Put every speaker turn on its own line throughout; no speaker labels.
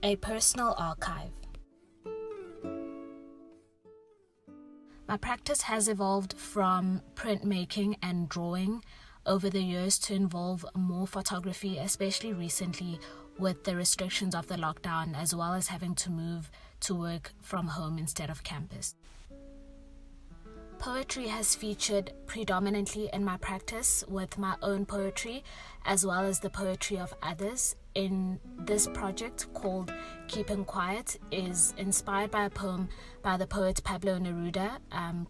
A personal archive. My practice has evolved from printmaking and drawing over the years to involve more photography, especially recently with the restrictions of the lockdown, as well as having to move to work from home instead of campus. Poetry has featured predominantly in my practice, with my own poetry as well as the poetry of others. In this project called Keeping Quiet is inspired by a poem by the poet Pablo Neruda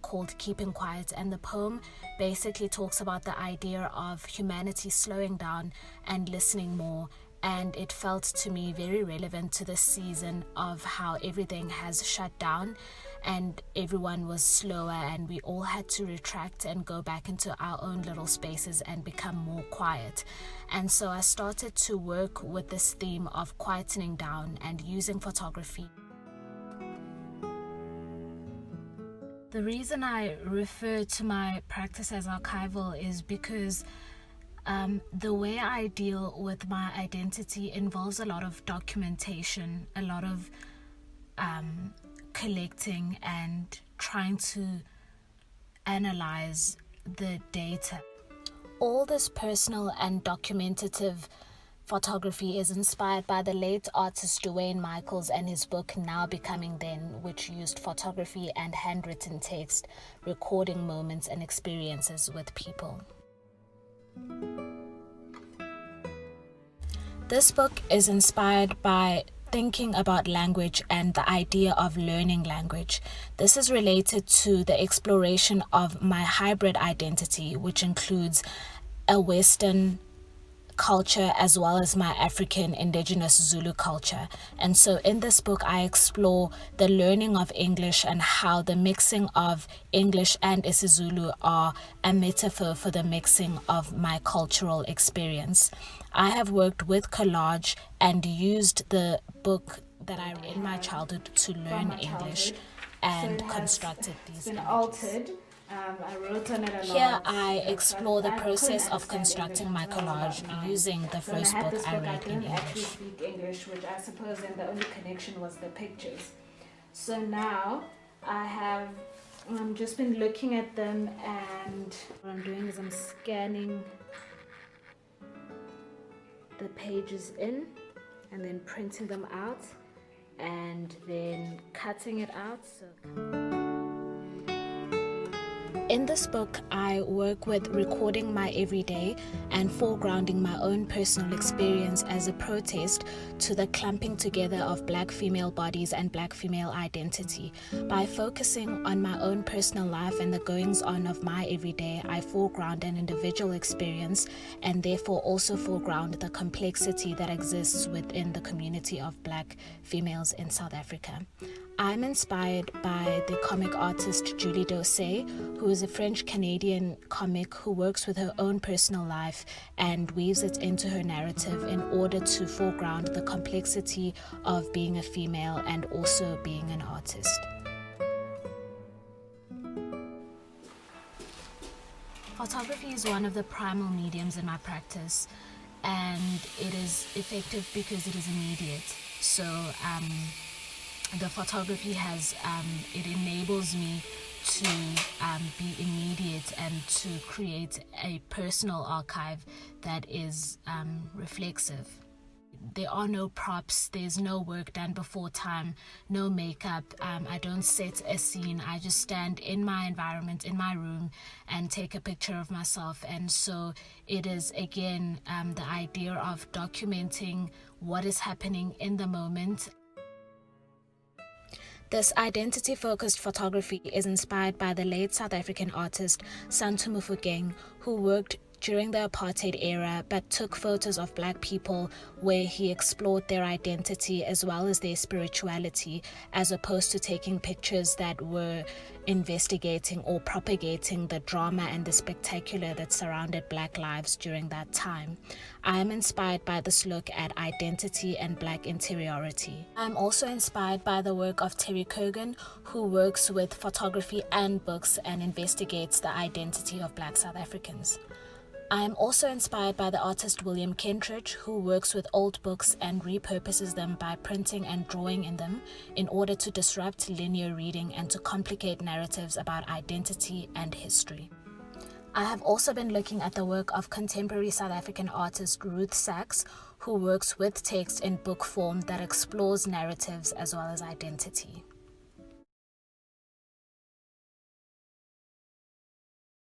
called Keeping Quiet, and the poem basically talks about the idea of humanity slowing down and listening more. And it felt to me very relevant to this season of how everything has shut down and everyone was slower, and we all had to retract and go back into our own little spaces and become more quiet. And so I started to work with this theme of quietening down and using photography. The reason I refer to my practice as archival is because the way I deal with my identity involves a lot of documentation, a lot of collecting and trying to analyze the data. All this personal and documentative photography is inspired by the late artist Dwayne Michaels and his book Now Becoming Then, which used photography and handwritten text, recording moments and experiences with people. This book is inspired by thinking about language and the idea of learning language. This is related to the exploration of my hybrid identity, which includes a Western culture as well as my African indigenous Zulu culture. And so in this book I explore the learning of English and how the mixing of English and isiZulu are a metaphor for the mixing of my cultural experience. I have worked with collage and used the book that I read in my childhood to learn English and so constructed these images.
Altered. I wrote on it a lot.
Here I explore the process of constructing my collage using the first book I read in English.
I speak English, which I suppose then the only connection was the pictures. So now I have just been looking at them, and what I'm doing is I'm scanning the pages in and then printing them out and then cutting it out.
In this book, I work with recording my everyday and foregrounding my own personal experience as a protest to the clumping together of Black female bodies and Black female identity. By focusing on my own personal life and the goings-on of my everyday, I foreground an individual experience and therefore also foreground the complexity that exists within the community of Black females in South Africa. I'm inspired by the comic artist Julie Doucet, who is a French-Canadian comic who works with her own personal life and weaves it into her narrative in order to foreground the complexity of being a female and also being an artist. Photography is one of the primal mediums in my practice, and it is effective because it is immediate. So the photography has, it enables me to be immediate and to create a personal archive that is reflexive. There are no props, there's no work done before time, no makeup. I don't set a scene. I just stand in my environment, in my room, and take a picture of myself. And so it is, again, the idea of documenting what is happening in the moment. This identity-focused photography is inspired by the late South African artist Santu Mofokeng, who worked during the apartheid era but took photos of Black people where he explored their identity as well as their spirituality, as opposed to taking pictures that were investigating or propagating the drama and the spectacular that surrounded Black lives during that time. I am inspired by this look at identity and Black interiority. I'm also inspired by the work of Terry Kogan, who works with photography and books and investigates the identity of Black South Africans. I am also inspired by the artist William Kentridge, who works with old books and repurposes them by printing and drawing in them in order to disrupt linear reading and to complicate narratives about identity and history. I have also been looking at the work of contemporary South African artist Ruth Sachs, who works with text in book form that explores narratives as well as identity.